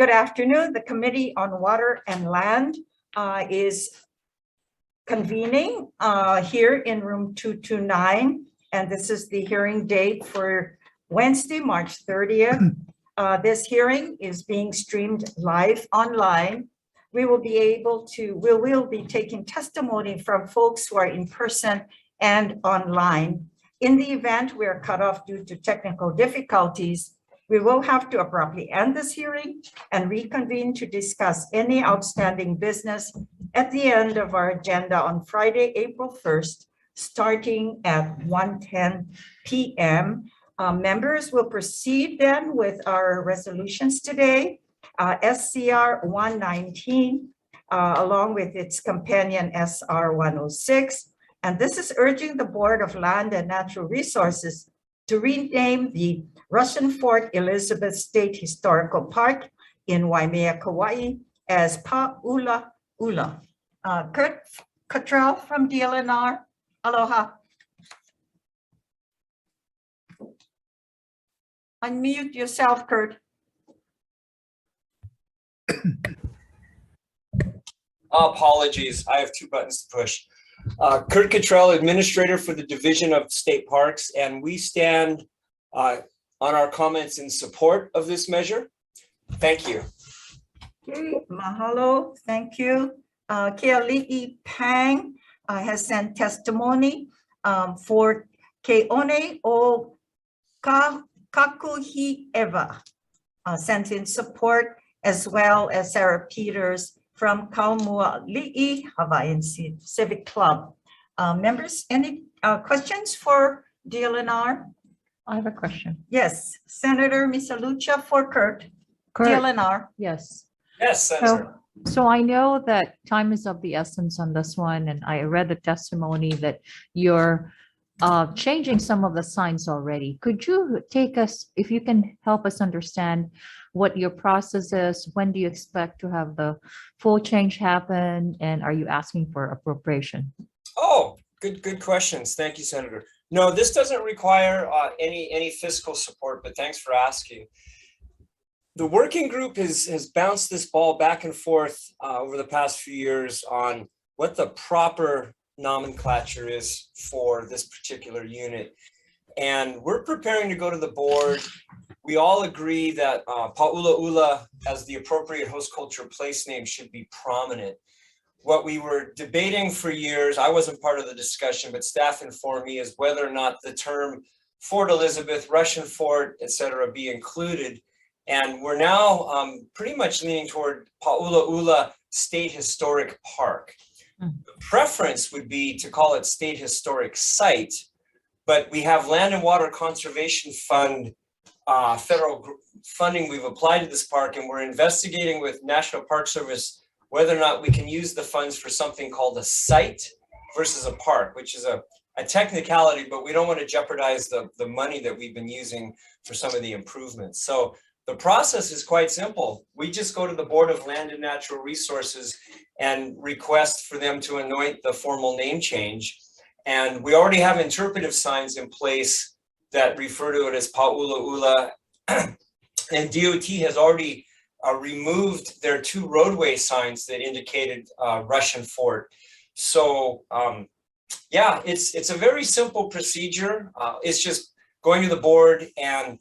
Good afternoon. The Committee on Water and Land is convening here in room 229, and this is the hearing date for Wednesday, March 30th. This hearing is being streamed live online. We will be taking testimony from folks who are in person and online. In the event we are cut off due to technical difficulties, we will have to abruptly end this hearing and reconvene to discuss any outstanding business at the end of our agenda on Friday, April 1st, starting at 1:10 p.m. Members will proceed then with our resolutions today. SCR 119, along with its companion SR 106. And this is urging the Board of Land and Natural Resources to rename the Russian Fort Elizabeth State Historical Park in Waimea, Kauai as Pa'ulaula. Kurt Cattrell from DLNR, aloha. Unmute yourself, Kurt. Apologies, I have two buttons to push. Kurt Cattrell, Administrator for the Division of State Parks, and we stand on our comments in support of this measure. Thank you. Okay, mahalo, thank you. Keali'i Pang has sent testimony for Keone o Kakuhi Eva, sent in support, as well as Sarah Peters from Kaumuali'i Hawaiian Civic Club. Members, any questions for DLNR? I have a question. Yes, Senator Misalucha for Kurt. DLNR. Yes. Yes, Senator. So I know that time is of the essence on this one, and I read the testimony that you're changing some of the signs already. Could you take us, if you can help us understand what your process is? When do you expect to have the full change happen? And are you asking for appropriation? Oh, good questions. Thank you, Senator. No, this doesn't require any fiscal support, but thanks for asking. The working group has bounced this ball back and forth over the past few years on what the proper nomenclature is for this particular unit. And we're preparing to go to the board. We all agree that Pa'ulaula as the appropriate host culture place name should be prominent. What we were debating for years, I wasn't part of the discussion, but staff informed me, is whether or not the term Fort Elizabeth, Russian Fort, etc. be included. And we're now pretty much leaning toward Pa'ulaula State Historic Park. The preference would be to call it State Historic Site, but we have Land and Water Conservation Fund federal funding we've applied to this park, and we're investigating with National Park Service whether or not we can use the funds for something called a site versus a park, which is a technicality, but we don't want to jeopardize the money that we've been using for some of the improvements. So the process is quite simple. We just go to the Board of Land and Natural Resources and request for them to anoint the formal name change. And we already have interpretive signs in place that refer to it as Pa'ulaula. And DOT has already removed their two roadway signs that indicated Russian Fort. So yeah, it's a very simple procedure. It's just going to the board and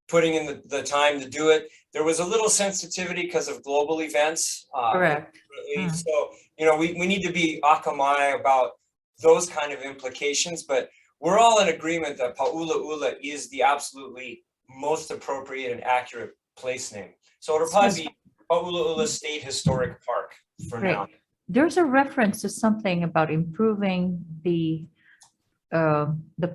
putting in the time to do it. There was a little sensitivity because of global events. Correct. So, you know, we need to be akamai about those kind of implications, but we're all in agreement that Pa'ulaula is the absolutely most appropriate and accurate place name. So it'll probably be Pa'ulaula State Historic Park for now. There's a reference to something about improving the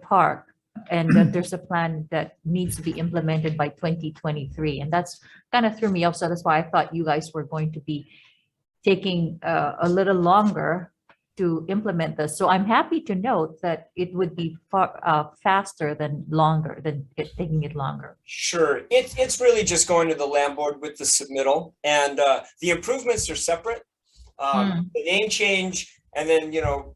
park, and that there's a plan that needs to be implemented by 2023, and that's kind of threw me off. So that's why I thought you guys were going to be taking a little longer to implement this. So I'm happy to note that it would be far faster than longer, than taking it longer. Sure, it's really just going to the land board with the submittal, and the improvements are separate. The name change, and then, you know,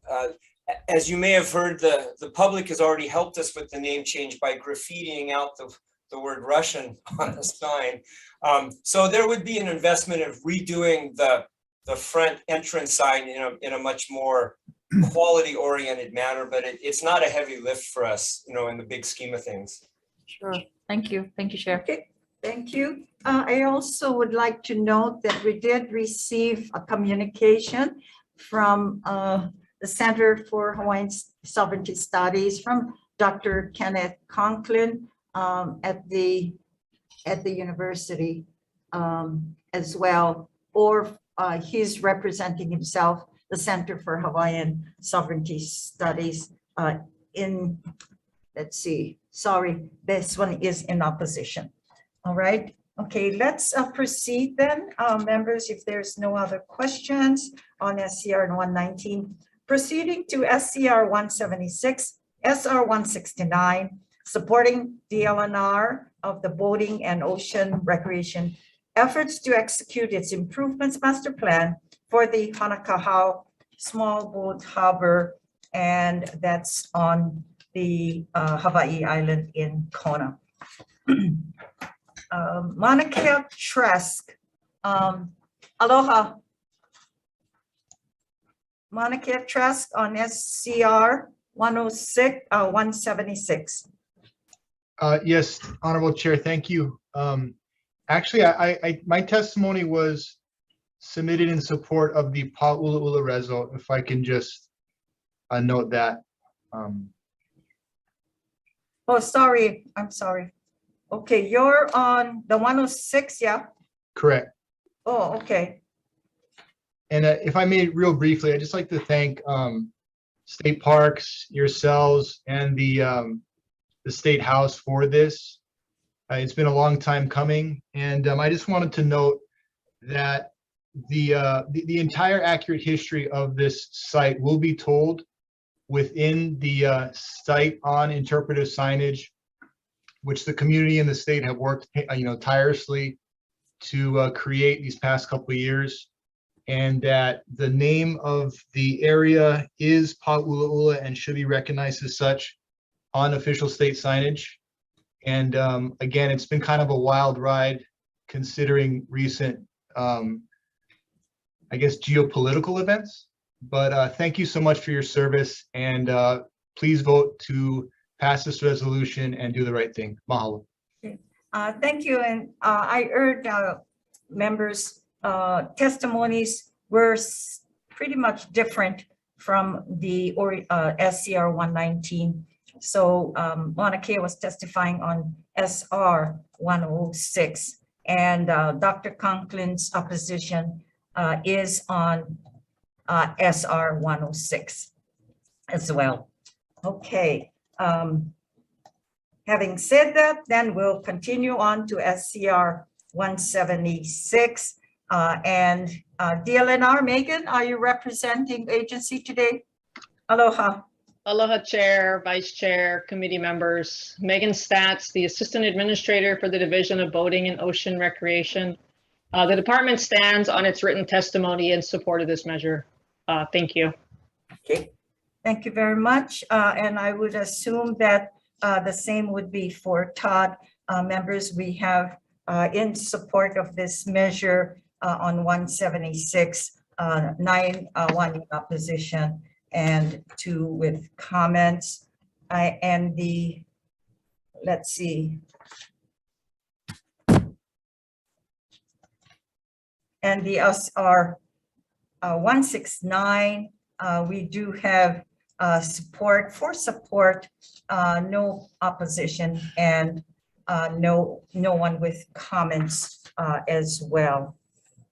as you may have heard, the public has already helped us with the name change by graffitiing out the the word Russian on the sign. So there would be an investment of redoing the front entrance sign in a much more quality oriented manner, but it's not a heavy lift for us, in the big scheme of things. Sure. Thank you. Thank you, Chair. Okay, thank you. I also would like to note that we did receive a communication from the Center for Hawaiian Sovereignty Studies from Dr. Kenneth Conklin at the university as well, or he's representing himself, the Center for Hawaiian Sovereignty Studies in, let's see, sorry, this one is in opposition. All right, okay, let's proceed then, members, if there's no other questions on SCR 119. Proceeding to SCR 176, SR 169, supporting DLNR of the boating and ocean recreation efforts to execute its improvements master plan for the Hanakahau small boat harbor, and that's on the Hawai'i island in Kona. Monica Trask, aloha. Monica Trask on SCR 106, 176. Yes, Honorable Chair, thank you. Actually, my testimony was submitted in support of the Pa'ula'ula Reso, if I can just note that. Oh, sorry, I'm sorry. Okay, you're on the 106, yeah? Correct. Oh, okay. And if I may, real briefly, I'd just like to thank State Parks, yourselves, and the State House for this. It's been a long time coming, and I just wanted to note that the entire accurate history of this site will be told within the site on interpretive signage, which the community and the state have worked tirelessly to create these past couple of years, and that the name of the area is Pa'ula'ula and should be recognized as such on official state signage. And again, it's been kind of a wild ride considering recent, I guess, geopolitical events. But thank you so much for your service, and please vote to pass this resolution and do the right thing. Mahalo. Thank you. And I heard members' testimonies were pretty much different from the SCR 119. So Monica was testifying on SR 106, and Dr. Conklin's opposition is on SR 106 as well. Okay. Having said that, then we'll continue on to SCR 176. And DLNR, Megan, are you representing agency today? Aloha. Aloha, Chair, Vice Chair, committee members. Megan Statz, the Assistant Administrator for the Division of Boating and Ocean Recreation. The department stands on its written testimony in support of this measure. Thank you. Okay, thank you very much. And I would assume that the same would be for Todd. Members, we have in support of this measure on 176, 9 1 in opposition, and 2 with comments. And the, let's see. And the SR 169, we do have support, no opposition, and no one with comments as well.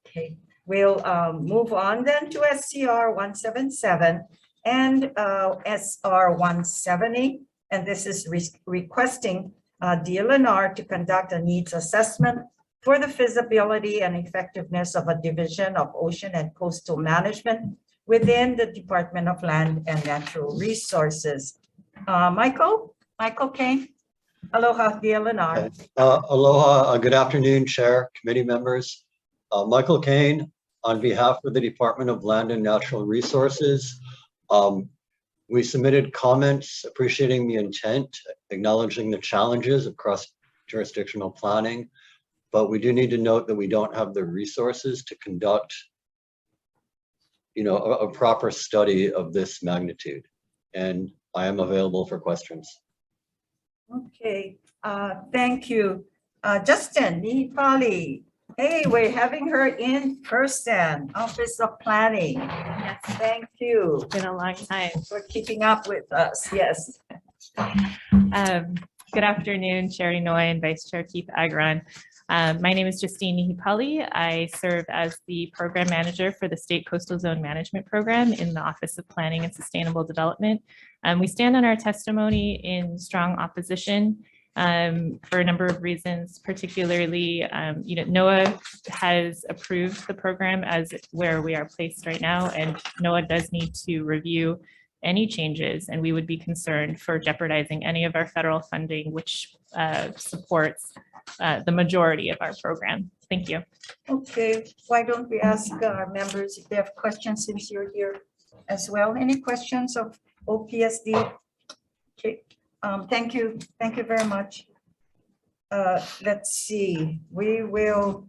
Okay, we'll move on then to SCR 177 and SR 170, and this is requesting DLNR to conduct a needs assessment for the feasibility and effectiveness of a division of ocean and coastal management within the Department of Land and Natural Resources. Michael Kane, aloha, DLNR. Aloha, good afternoon, Chair, committee members. Michael Kane, on behalf of the Department of Land and Natural Resources. We submitted comments appreciating the intent, acknowledging the challenges of cross jurisdictional planning, but we do need to note that we don't have the resources to conduct, you know, a proper study of this magnitude. And I am available for questions. Okay, thank you. Justin Nipali. Hey, we're having her in person, Office of Planning. Yes, Thank you it's been a long time. for keeping up with us. Yes. Good afternoon, Chair Inoue and Vice Chair Keith Agron. My name is Justine Nihipali. I serve as the Program Manager for the State Coastal Zone Management Program in the Office of Planning and Sustainable Development. We stand on our testimony in strong opposition for a number of reasons, particularly, NOAA has approved the program as where we are placed right now, and NOAA does need to review any changes, and we would be concerned for jeopardizing any of our federal funding, which supports the majority of our program. Thank you. Okay, why don't we ask our members if they have questions since you're here as well? Any questions of OPSD? Okay, thank you. Thank you very much. Let's see, we will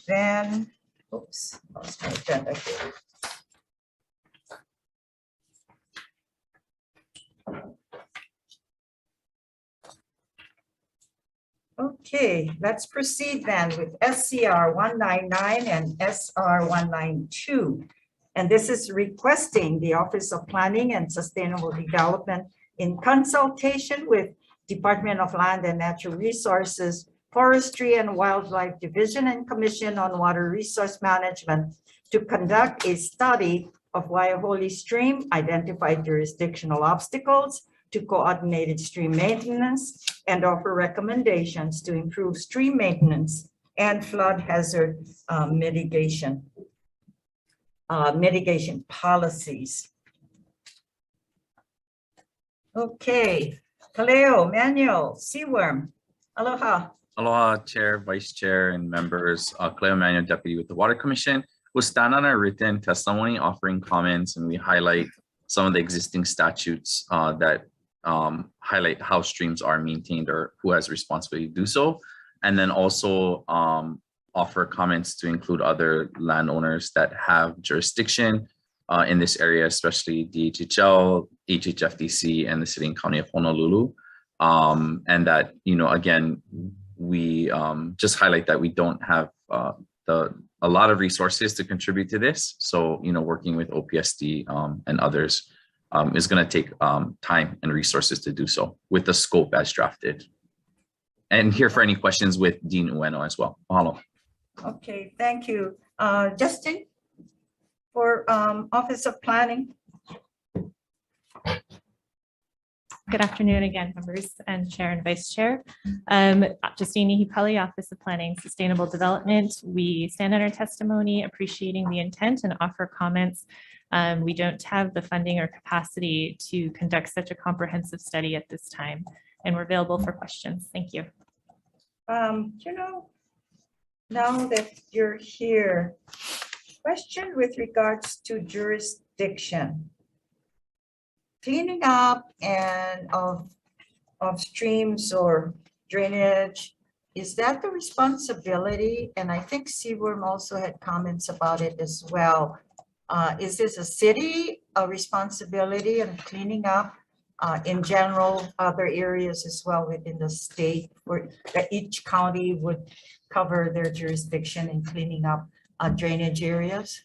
then, oops, lost my agenda here. Okay, let's proceed then with SCR 199 and SR 192. And this is requesting the Office of Planning and Sustainable Development in consultation with Department of Land and Natural Resources, Forestry and Wildlife Division and Commission on Water Resource Management to conduct a study of Waiahole Stream, identify jurisdictional obstacles to coordinated stream maintenance, and offer recommendations to improve stream maintenance and flood hazard mitigation policies. Okay, Kaleo, Manuel, Seaworm, aloha. Aloha, Chair, Vice Chair, and members. Cleo Manuel, Deputy with the Water Commission. We'll stand on our written testimony, offering comments, and we highlight some of the existing statutes that highlight how streams are maintained or who has responsibility to do so. And then also offer comments to include other landowners that have jurisdiction in this area, especially DHHL, HHFDC, and the City and County of Honolulu. And that, again, we just highlight that we don't have a lot of resources to contribute to this. So, working with OPSD and others is going to take time and resources to do so with the scope as drafted. And here for any questions with Dean Ueno as well. Mahalo. Okay, thank you. Justin, for Office of Planning. Good afternoon again, members and Chair and Vice Chair. Justine Nihipali, Office of Planning, Sustainable Development. We stand on our testimony, appreciating the intent and offer comments. We don't have the funding or capacity to conduct such a comprehensive study at this time, and we're available for questions. Thank you. Now that you're here, question with regards to jurisdiction. Cleaning up and of streams or drainage, is that the responsibility? And I think Seaworm also had comments about it as well. Is this a city responsibility and cleaning up in general, other areas as well within the state, where each county would cover their jurisdiction in cleaning up drainage areas?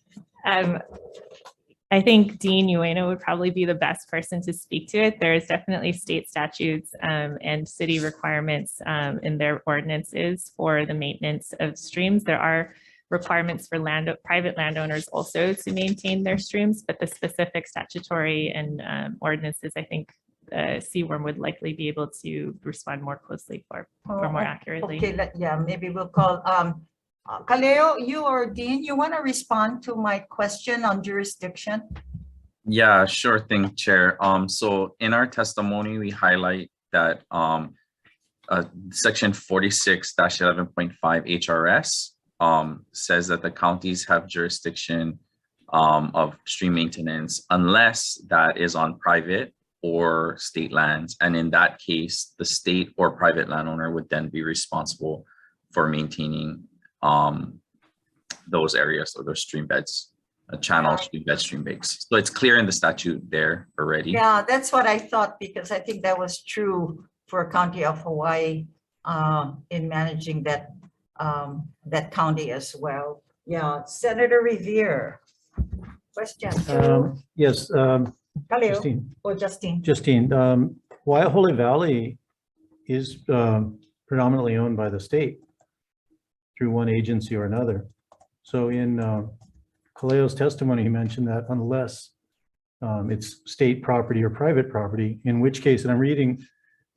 I think Dean Ueno would probably be the best person to speak to it. There is definitely state statutes and city requirements in their ordinances for the maintenance of streams. There are requirements for private landowners also to maintain their streams, but the specific statutory and ordinances, I think Seaworm would likely be able to respond more closely for more accurately. Okay, yeah, maybe we'll call Kaleo, you or Dean, you want to respond to my question on jurisdiction? Yeah, sure thing, Chair. So in our testimony, we highlight that Section 46-11.5 HRS says that the counties have jurisdiction of stream maintenance unless that is on private or state lands. And in that case, the state or private landowner would then be responsible for maintaining those areas or those stream beds, channels, stream beds, stream banks. So it's clear in the statute there already. Yeah, that's what I thought, because I think that was true for County of Hawaii in managing that that county as well. Yeah, Senator Revere. Question to Yes, Kaleo Justine. or Justine. Justine, Waiahole Valley is predominantly owned by the state through one agency or another. So in Kaleo's testimony, he mentioned that unless it's state property or private property, in which case, and I'm reading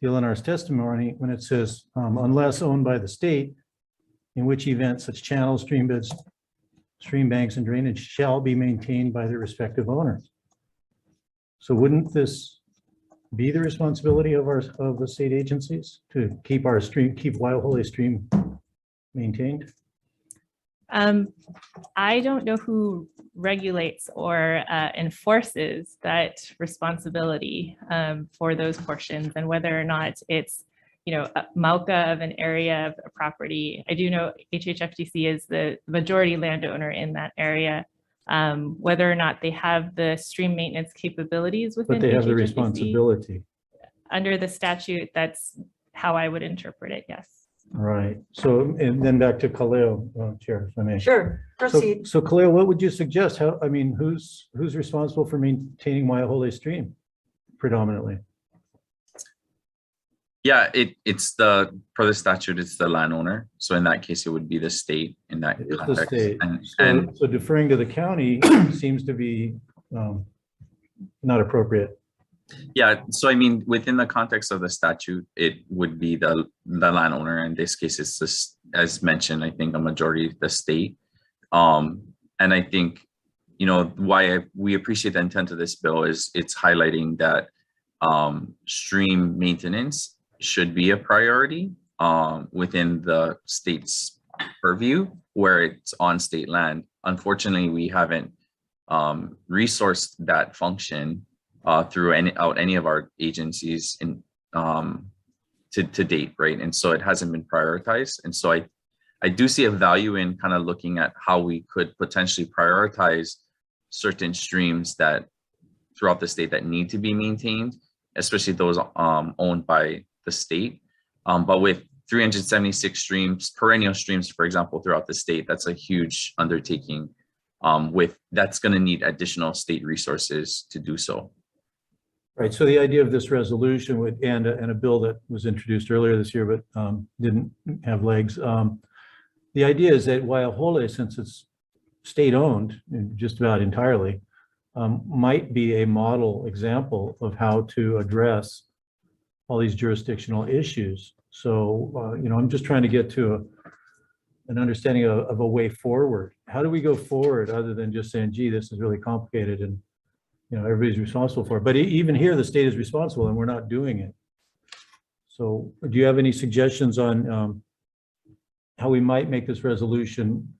the LNR's testimony, when it says unless owned by the state, in which event such channels, stream beds, stream banks, and drainage shall be maintained by their respective owners. So wouldn't this be the responsibility of the state agencies to keep our stream, keep Waiahole stream maintained? I don't know who regulates or enforces that responsibility for those portions, and whether or not it's, you know, a MAUCA of an area of a property. I do know HHFDC is the majority landowner in that area. Whether or not they have the stream maintenance capabilities within But they have the HHFDC, responsibility. under the statute, that's how I would interpret it, yes. Right. So, and then back to Kaleo, Chair, if I may. Sure, proceed. So Kaleo, what would you suggest? How, I mean, who's responsible for maintaining Waiahole stream predominantly? Yeah, it's the, per the statute, it's the landowner. So in that case, it would be the state in that It's the context. state. And So deferring to the county seems to be not appropriate. yeah, so I mean, within the context of the statute, it would be the landowner. In this case, it's just, as mentioned, I think a majority of the state. And I think, you know, why we appreciate the intent of this bill is it's highlighting that stream maintenance should be a priority within the state's purview where it's on state land. Unfortunately, we haven't resourced that function through any of our agencies in to date, right? And so it hasn't been prioritized. And so I do see a value in kind of looking at how we could potentially prioritize certain streams that throughout the state that need to be maintained, especially those owned by the state. But with 376 streams, perennial streams, for example, throughout the state, that's a huge undertaking. That's going to need additional state resources to do so. Right. So the idea of this resolution would, and a bill that was introduced earlier this year, but didn't have legs. The idea is that Waiahole, since it's state-owned just about entirely, might be a model example of how to address all these jurisdictional issues. So, you know, I'm just trying to get to an understanding of a way forward. How do we go forward other than just saying, gee, this is really complicated and, you know, everybody's responsible for it. But even here, the state is responsible and we're not doing it. So do you have any suggestions on how we might make this resolution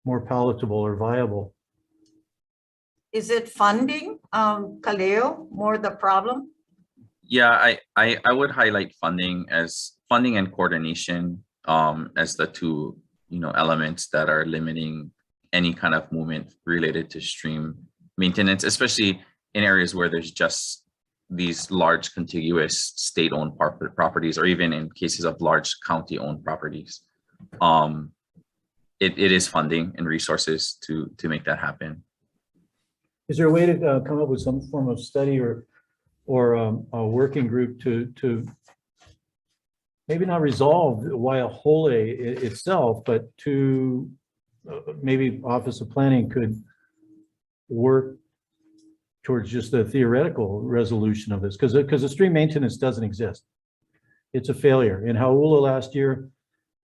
more palatable or viable? Is it funding, Kaleo, more the problem? Yeah, I would highlight funding and coordination as the two, you know, elements that are limiting any kind of movement related to stream maintenance, especially in areas where there's just these large contiguous state-owned properties, or even in cases of large county-owned properties. It is funding and resources to make that happen. Is there a way to come up with some form of study or a working group to maybe not resolve Waiahole itself, but to maybe Office of Planning could work towards just the theoretical resolution of this, because the stream maintenance doesn't exist. It's a failure. In Hauula last year,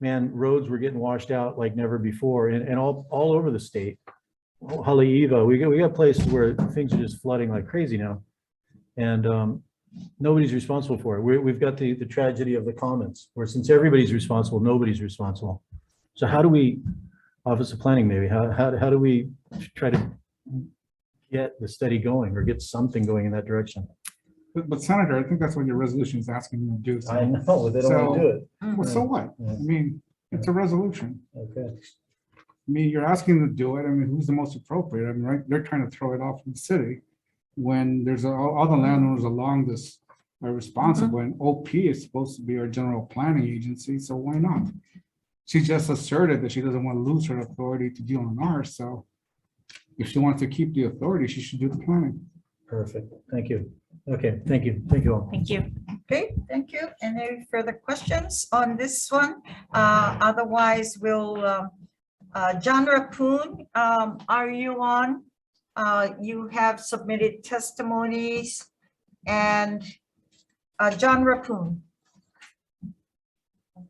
man, roads were getting washed out like never before, and all over the state. Haleiwa, we got places where things are just flooding like crazy now, and nobody's responsible for it. We've got the tragedy of the commons, where since everybody's responsible, nobody's responsible. So how do we, Office of Planning maybe, how do we try to get the study going or get something going in that direction? But Senator, I think that's what your resolution is asking you to do. I So, know, they don't want to do it. well, so what? I mean, it's a resolution. Okay. I mean, you're asking them to do it. I mean, who's the most appropriate? I mean, right, they're trying to throw it off from the city when there's all the landowners along this are responsible, and OP is supposed to be our general planning agency, so why not? She just asserted that she doesn't want to lose her authority to deal on ours, so if she wants to keep the authority, she should do the planning. Perfect. Thank you. Okay, thank you. Thank you all. Thank you. Okay, thank you. Any further questions on this one? Otherwise, we'll, John Rapoon, are you on? You have submitted testimonies and John Rapoon.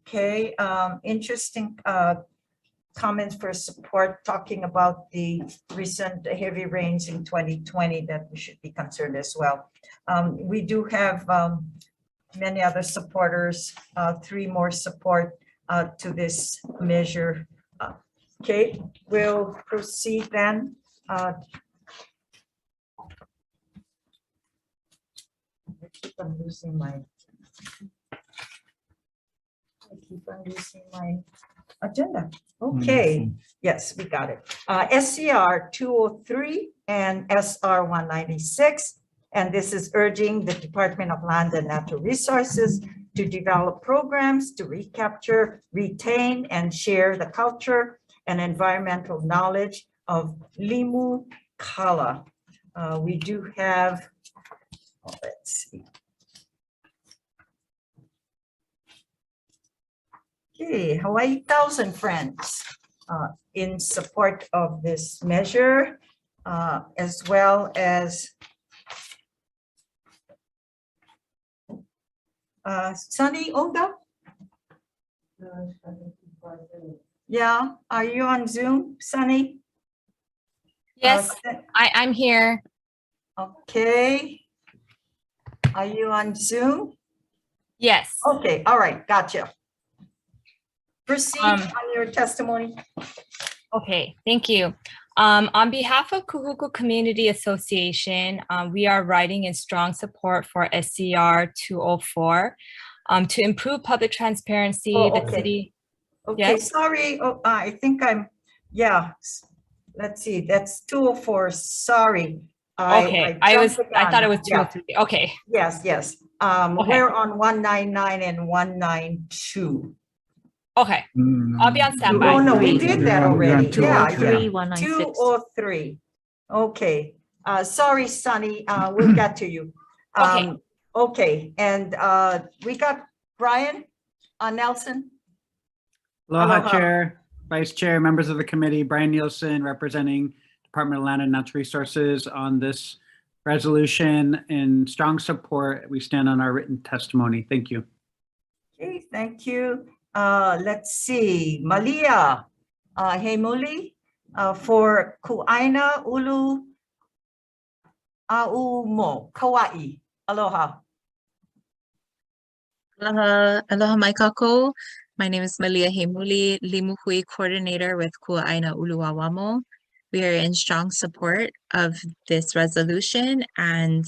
Okay, interesting comments for support, talking about the recent heavy rains in 2020 that we should be concerned as well. We do have many other supporters, 3 more support to this measure. Okay, we'll proceed then. I keep on losing my agenda. Okay, yes, we got it. SCR 203 and SR 196. And this is urging the Department of Land and Natural Resources to develop programs to recapture, retain, and share the culture and environmental knowledge of Limu Kala. We do have, let's see. Okay, Hawaii 1,000 Friends in support of this measure, as well as Sunny Oda. Yeah, are you on Zoom, Sunny? Yes, I'm here. Okay. Are you on Zoom? Yes. Okay, all right, gotcha. Proceed on your testimony. Okay, thank you. On behalf of Kahuku Community Association, we are writing in strong support for SCR 204 to improve public transparency. Oh, The city. Okay, Yes. sorry. Oh, I think yeah. Let's see, that's 204. Sorry. Okay, I thought it was Yeah. 203. Okay. Yes, yes. We're on 199 and 192. Okay, I'll be on standby. Oh, no, we did that already. Yeah, yeah. 203-196. 203. Okay. Sorry, Sunny. We'll get to you. Okay. Okay, and we got Brian Nelson. Aloha, Aloha. Chair, Vice Chair, members of the committee, Brian Nielsen representing Department of Land and Natural Resources on this resolution. In strong support, we stand on our written testimony. Thank you. Okay, thank you. Let's see, Malia Hemuli for Kuaina Ulu Aumo, Kauai. Aloha. Aloha mai kākou. My name is Malia Hemuli, Limu Hui coordinator with Kuaina Uluawamo. We are in strong support of this resolution, and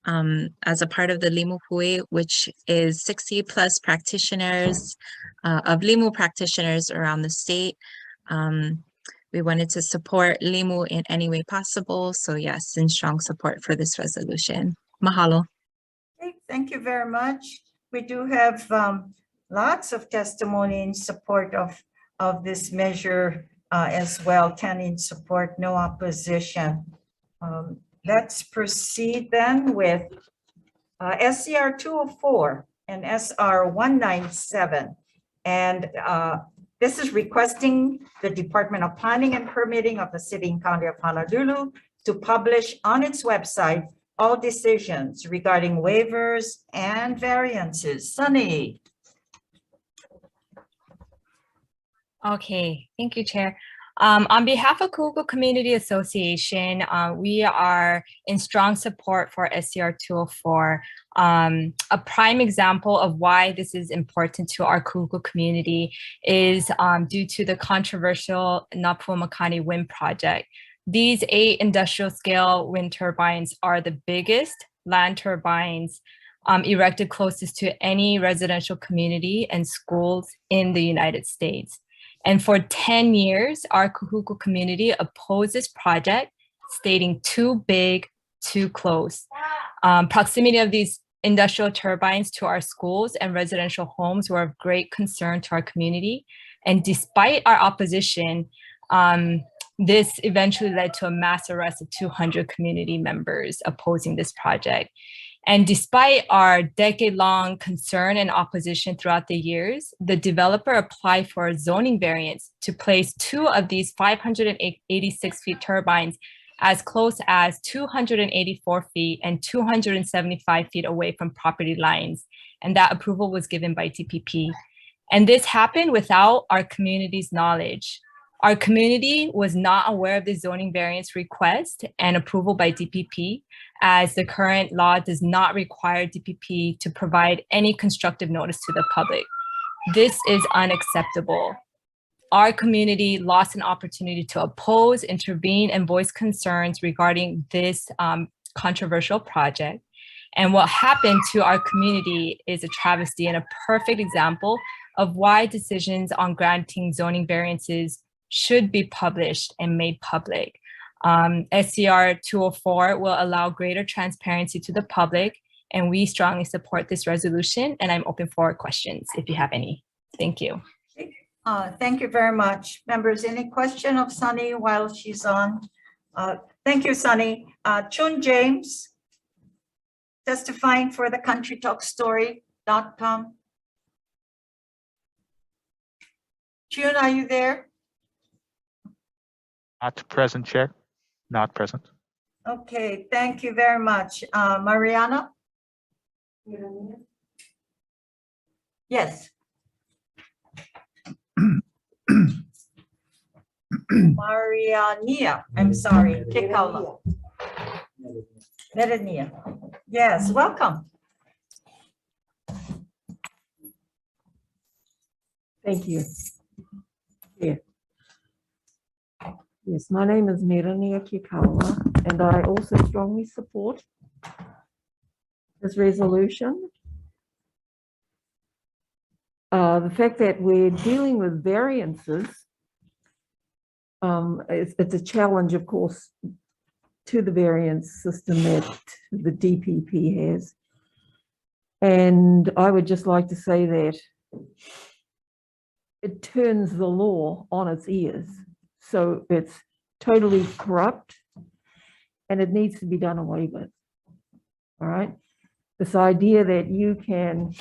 as a part of the Limu Hui, which is 60 plus practitioners of Limu practitioners around the state. We wanted to support Limu in any way possible. So yes, in strong support for this resolution. Mahalo. Okay, thank you very much. We do have lots of testimony in support of this measure as well. 10 in support, no opposition. Let's proceed then with SCR 204 and SR 197. And this is requesting the Department of Planning and Permitting of the City and County of Honolulu to publish on its website all decisions regarding waivers and variances. Sunny. Okay, thank you, Chair. On behalf of Kahuku Community Association, we are in strong support for SCR 204. A prime example of why this is important to our Kahuku community is due to the controversial Napuamakani wind project. These 8 industrial scale wind turbines are the biggest land turbines erected closest to any residential community and schools in the United States. And for 10 years, our Kahuku community opposed this project, stating too big, too close. Proximity of these industrial turbines to our schools and residential homes were of great concern to our community. And despite our opposition, this eventually led to a mass arrest of 200 community members opposing this project. And despite our decade-long concern and opposition throughout the years, the developer applied for a zoning variance to place 2 of these 586 feet turbines as close as 284 feet and 275 feet away from property lines. And that approval was given by DPP. And this happened without our community's knowledge. Our community was not aware of the zoning variance request and approval by DPP, as the current law does not require DPP to provide any constructive notice to the public. This is unacceptable. Our community lost an opportunity to oppose, intervene, and voice concerns regarding this controversial project. And what happened to our community is a travesty and a perfect example of why decisions on granting zoning variances should be published and made public. SCR 204 will allow greater transparency to the public, and we strongly support this resolution, and I'm open for questions if you have any. Thank you. Thank you very much. Members, any question of Sunny while she's on? Thank you, Sunny. Chun James, testifying for the countrytalkstory.com. Chun, are you there? Not present, Chair. Not present. Okay, thank you very much. Mariana? Yes. Mariania, I'm sorry, Kikaula. Merenia. Yes, welcome. Thank you. Yeah. Yes, my name is Merenia Kikawa, and I also strongly support this resolution. The fact that we're dealing with variances, it's a challenge, of course, to the variance system that the DPP has. And I would just like to say that it turns the law on its ears. So it's totally corrupt and it needs to be done away with. All right. This idea that you can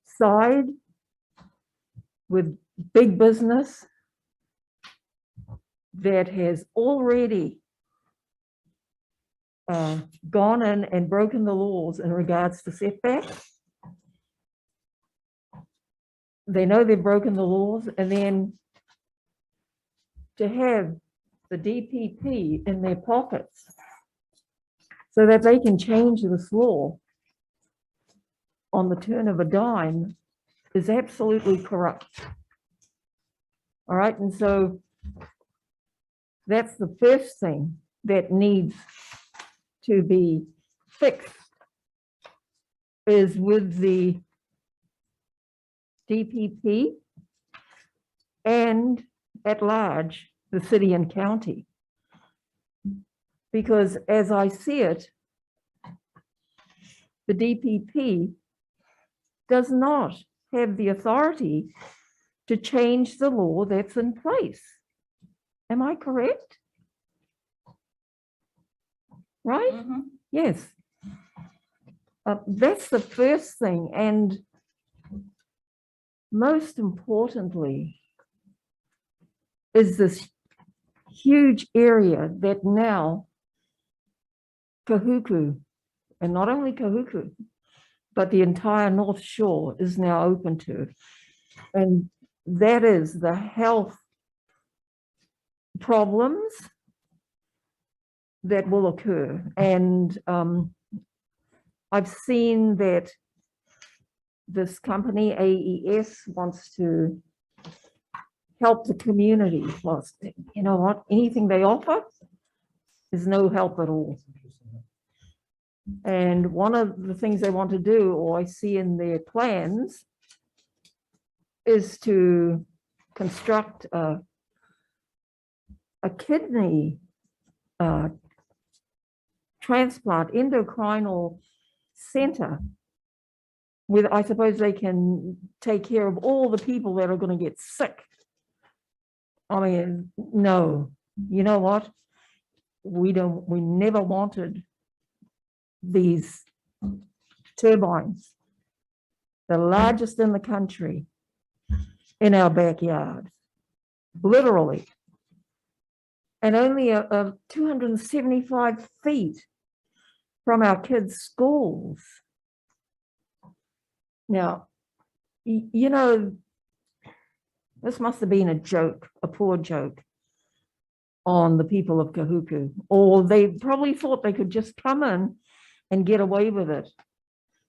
side with big business that has already gone in and broken the laws in regards to setbacks. They know they've broken the laws, and then to have the DPP in their pockets so that they can change this law on the turn of a dime is absolutely corrupt. All right, and so that's the first thing that needs to be fixed, is with the DPP and at large the city and county. Because as I see it, the DPP does not have the authority to change the law that's in place. Am I correct? Right? Mm-hmm. Yes. That's the first thing. And most importantly is this huge area that now Kahuku, and not only Kahuku, but the entire North Shore is now open to. And that is the health problems that will occur. And I've seen that this company, AES, wants to help the community. Well, you know what, anything they offer, is no help at all. And one of the things they want to do, or I see in their plans, is to construct a kidney transplant endocrinal center with, I suppose they can take care of all the people that are going to get sick. I mean, no, you know what? We never wanted these turbines, the largest in the country, in our backyard, literally. And only 275 feet from our kids' schools. Now, you know, this must have been a joke, a poor joke on the people of Kahuku, or they probably thought they could just come in and get away with it.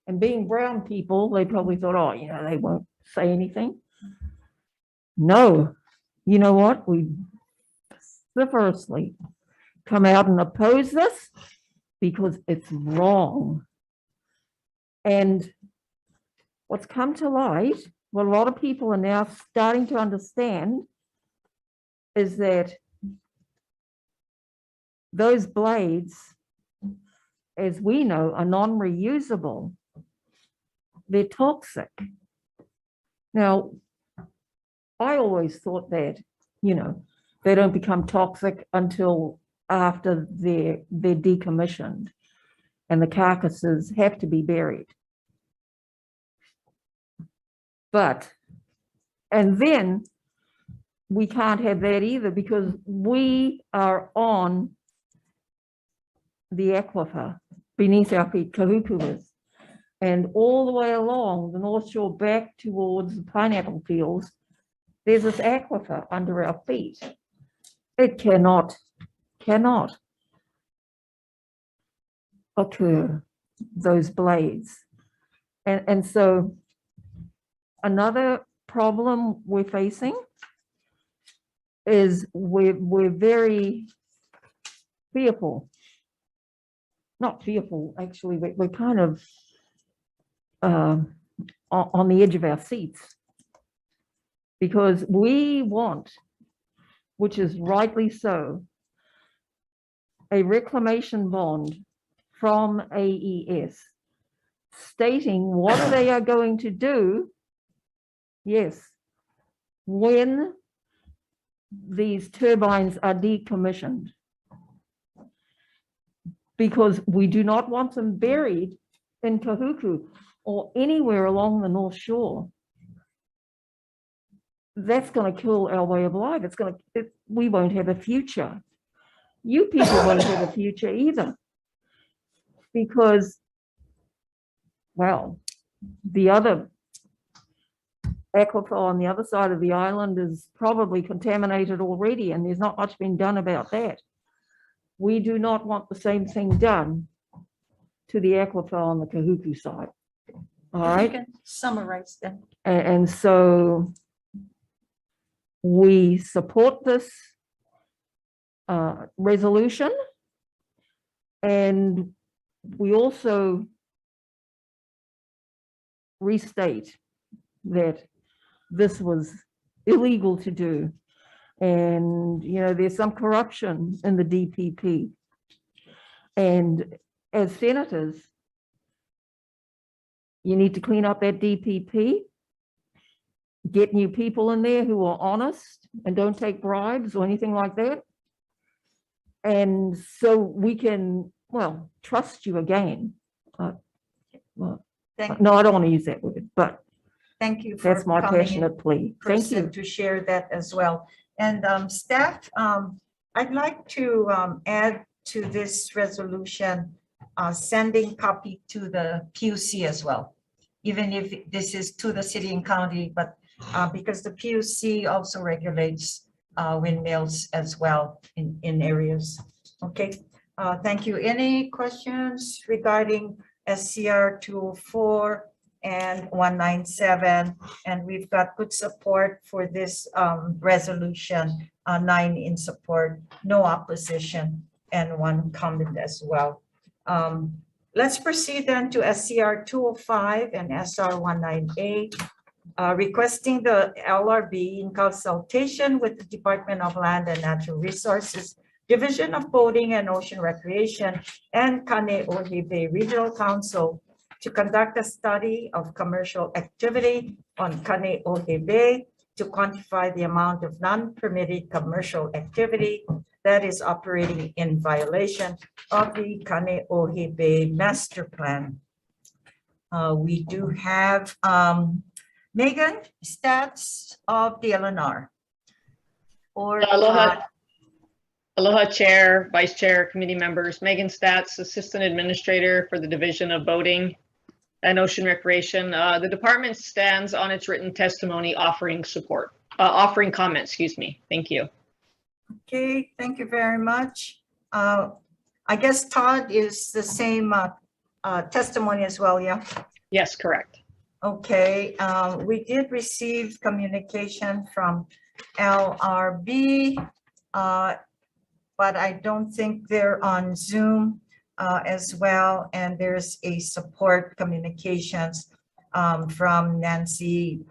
And being brown people, they probably thought, oh, you know, they won't say anything. No, you know what? We vociferously come out and oppose this because it's wrong. And what's come to light, what a lot of people are now starting to understand, is that those blades, as we know, are non-reusable. They're toxic. Now, I always thought that, you know, they don't become toxic until after they're decommissioned and the carcasses have to be buried. But, and then we can't have that either because we are on the aquifer beneath our feet, Kahuku is. And all the way along the North Shore back towards the pineapple fields, there's this aquifer under our feet. It cannot occur, those blades. And so another problem we're facing is we're very fearful. Not fearful, actually, we're kind of on the edge of our seats because we want, which is rightly so, a reclamation bond from AES stating what they are going to do, yes, when these turbines are decommissioned. Because we do not want them buried in Kahuku or anywhere along the North Shore. That's going to kill our way of life. We won't have a future. You people won't have a future either. Because, well, the other aquifer on the other side of the island is probably contaminated already, and there's not much been done about that. We do not want the same thing done to the aquifer on the Kahuku side. All right. You can summarize them. And so we support this resolution, and we also restate that this was illegal to do. And, you know, there's some corruption in the DPP. And as senators, you need to clean up that DPP, get new people in there who are honest and don't take bribes or anything like that. And so we can, well, trust you again. Well, no, I don't want to use that word, but thank you for that's my coming in passionate plea. Thank you. person to share that as well. And staff, I'd like to add to this resolution, sending copy to the PUC as well, even if this is to the city and county, but because the PUC also regulates windmills as well in areas. Okay, thank you. Any questions regarding SCR 204 and 197? And we've got good support for this resolution, 9 in support, no opposition. and one comment as well. Let's proceed then to SCR 205 and SR 198, requesting the LRB in consultation with the Department of Land and Natural Resources, Division of Boating and Ocean Recreation, and Kaneohe Bay Regional Council to conduct a study of commercial activity on Kaneohe Bay to quantify the amount of non-permitted commercial activity that is operating in violation of the Kaneohe Bay Master Plan. We do have Megan Statz of the LNR. Aloha. Aloha Chair, Vice Chair, committee members. Megan Statz, Assistant Administrator for the Division of Boating and Ocean Recreation. The department stands on its written testimony offering comments, excuse me. Thank you. Okay, thank you very much. I guess Todd is the same testimony as well, yeah? Yes, correct. Okay, we did receive communication from LRB, but I don't think they're on Zoom as well. And there's a support communications from Nancy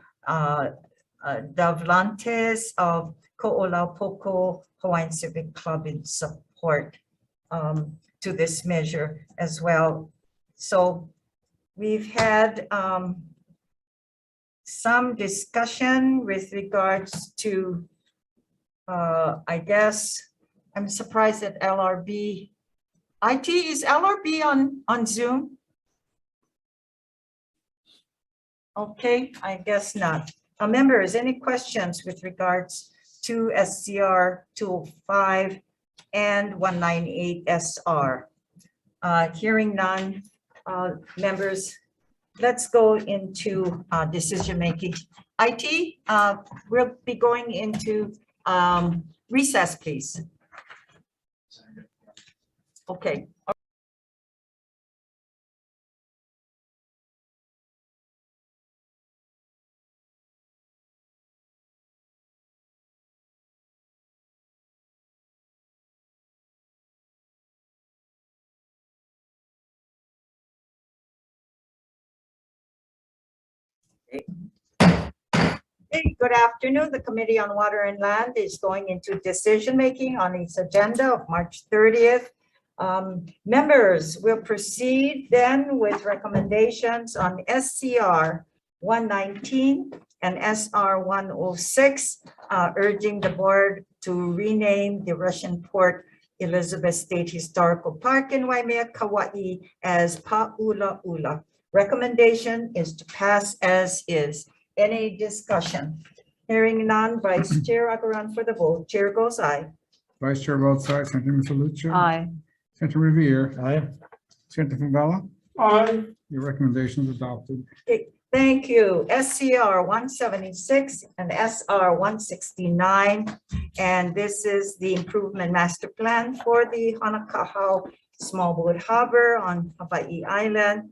Davlantes of Ko'olaupoku Hawaiian Civic Club in support to this measure as well. So we've had some discussion with regards to, I guess, I'm surprised that LRB, IT, is LRB on Zoom? Okay, I guess not. Members, any questions with regards to SCR 205 and 198 SR? Hearing none, members, let's go into decision making. IT, we'll be going into recess, please. Okay. Hey, good afternoon. The Committee on Water and Land is going into decision-making on its agenda of March 30th. Members will proceed then with recommendations on SCR 119 and SR 106, urging the board to rename the Russian Port Elizabeth State Historical Park in Waimea, Kauai as Pa'ulaula. Recommendation is to pass as is. Any discussion? Hearing none, Vice Chair Agaran for the vote. Chair goes aye. Vice Chair votes aye. Senator Misalucha. Aye. Senator Revere. Aye. Senator Favela. Aye. Your recommendation is adopted. Okay, thank you. SCR 176 and SR 169. And this is the improvement master plan for the Hanakahau Small Boat Harbor on Hawai'i Island.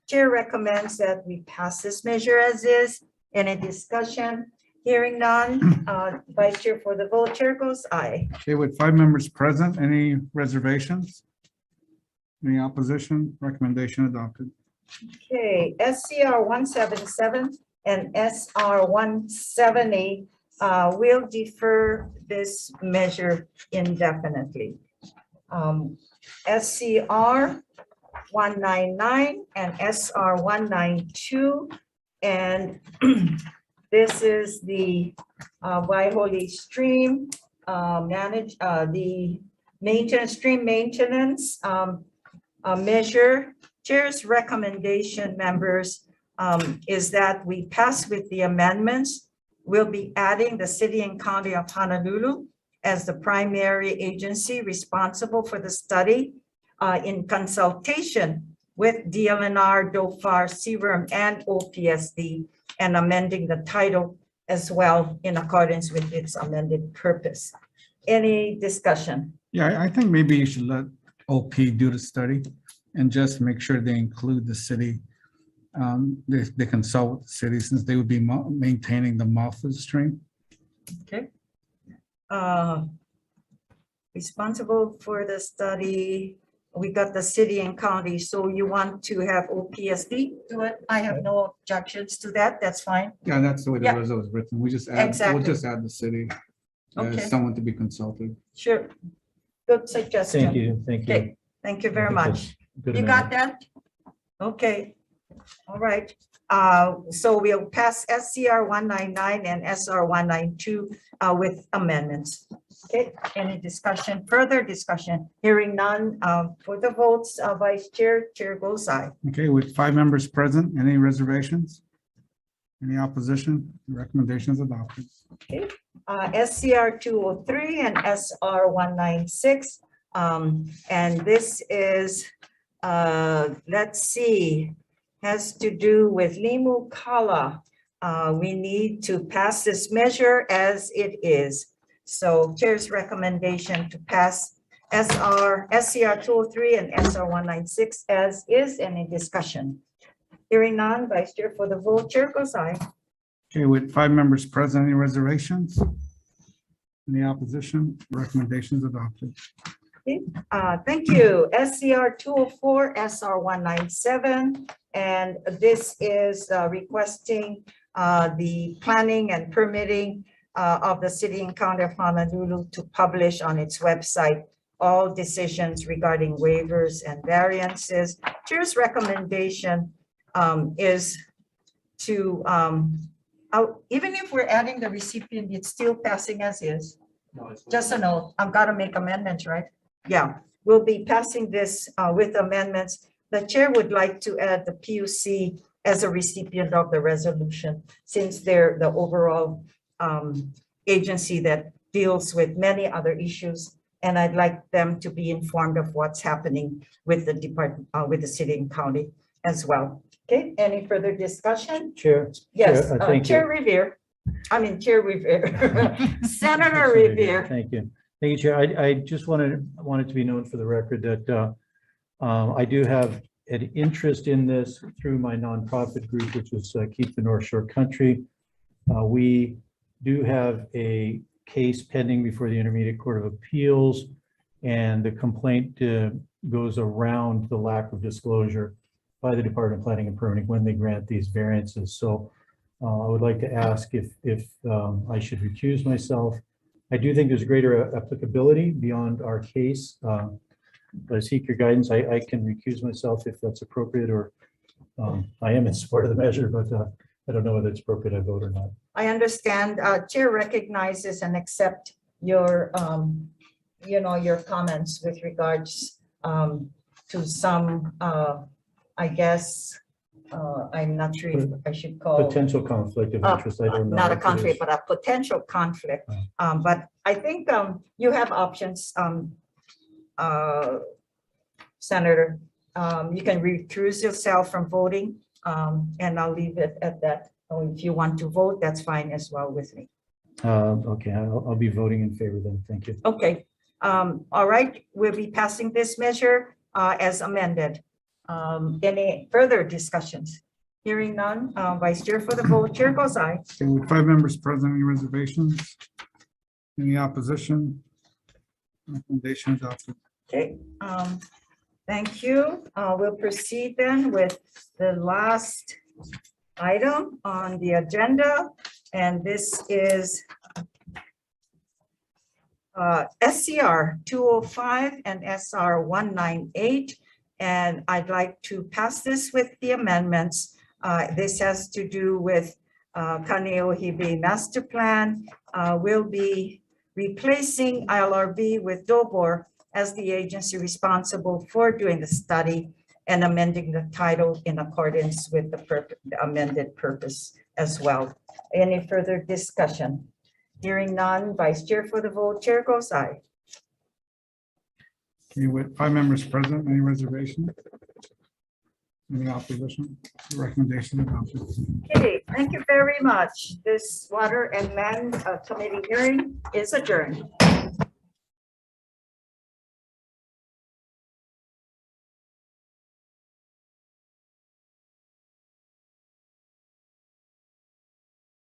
Chair recommends that we pass this measure as is. Any discussion? Hearing none, Vice Chair for the vote. Chair goes aye. Okay, with 5 members present, any reservations? Any opposition? Recommendation adopted. Okay, SCR 177 and SR 170 will defer this measure indefinitely. SCR 199 and SR 192, and this is the Waiholi Stream the stream maintenance measure. Chair's recommendation, members, is that we pass with the amendments. We'll be adding the City and County of Honolulu as the primary agency responsible for the study, in consultation with DLNR, DOFAR, CRM, and OPSD, and amending the title as well in accordance with its amended purpose. Any discussion? Yeah, I think maybe you should let OP do the study and just make sure they include the city. They consult with the city since they would be maintaining the mouth of the stream. Okay. responsible for the study. We got the city and county, so you want to have OPSD do it? I have no objections to that, that's fine. Yeah, that's the way the Yeah. resolution was written. We just add, we'll Exactly. just add the city Okay. as someone to be consulted. Sure. Good suggestion. Thank you, thank you. Okay, thank you very I think much. that's a good You amendment. got that? Okay. All right. So we'll pass SCR 199 and SR 192 with amendments. Okay, any discussion, further discussion? Hearing none, for the votes, Vice Chair, Chair goes aye. Okay, with 5 members present, any reservations? Any opposition? Recommendations adopted. SCR 203 and SR 196. And this is, let's see, has to do with Limu Kala. We need to pass this measure as it is. So Chair's recommendation to pass SCR 203 and SR 196 as is. Any discussion? Hearing none, Vice Chair for the vote, Chair goes aye. Okay, with 5 members present, any reservations? Any opposition? Recommendations adopted. Thank you. SCR 204, SR 197, and this is requesting the planning and permitting of the City and County of Honolulu to publish on its website all decisions regarding waivers and variances. Chair's recommendation is to, even if we're adding the recipient, it's still passing as is. Just a note, I've got to make amendments, right? Yeah, we'll be passing this with amendments. The chair would like to add the PUC as a recipient of the resolution, since they're the overall agency that deals with many other issues. And I'd like them to be informed of what's happening with the department, with the city and county as well. Okay, any further discussion? Chair. Yes, Chair, thank Chair you. Revere. I mean, Chair Revere. Senator Revere. Thank you. Thank you, Chair. I just wanted to be known for the record that I do have an interest in this through my nonprofit group, which is Keep the North Shore Country. We do have a case pending before the Intermediate Court of Appeals, and the complaint goes around the lack of disclosure by the Department of Planning and Permitting when they grant these variances. So I would like to ask if I should recuse myself. I do think there's greater applicability beyond our case, but I seek your guidance. I can recuse myself if that's appropriate, or I am in support of the measure, but I don't know whether it's appropriate I vote or not. I understand. Chair recognizes and accept your, your comments with regards to some, I guess, I'm not sure if I should call. Potential conflict of interest. I don't know. Not a if it conflict, is. but a potential conflict. But I think you have options, Senator. You can recuse yourself from voting, and I'll leave it at that. Or if you want to vote, that's fine as well with me. Okay, I'll be voting in favor then. Thank you. Okay. All right, we'll be passing this measure as amended. Any further discussions? Hearing none, Vice Chair for the vote, Chair goes aye. Okay, with 5 members present, any reservations? Any opposition? Recommendation adopted. Okay, thank you. We'll proceed then with the last item on the agenda, and this is SCR 205 and SR 198. And I'd like to pass this with the amendments. This has to do with Kaneohibi Master Plan. We'll be replacing ILRB with DOBOR as the agency responsible for doing the study and amending the title in accordance with the amended purpose as well. Any further discussion? Hearing none, Vice Chair for the vote, Chair goes aye. Okay, with 5 members present, any reservation? Any opposition? Recommendation adopted. Okay, thank you very much. This Water and Land Committee hearing is adjourned.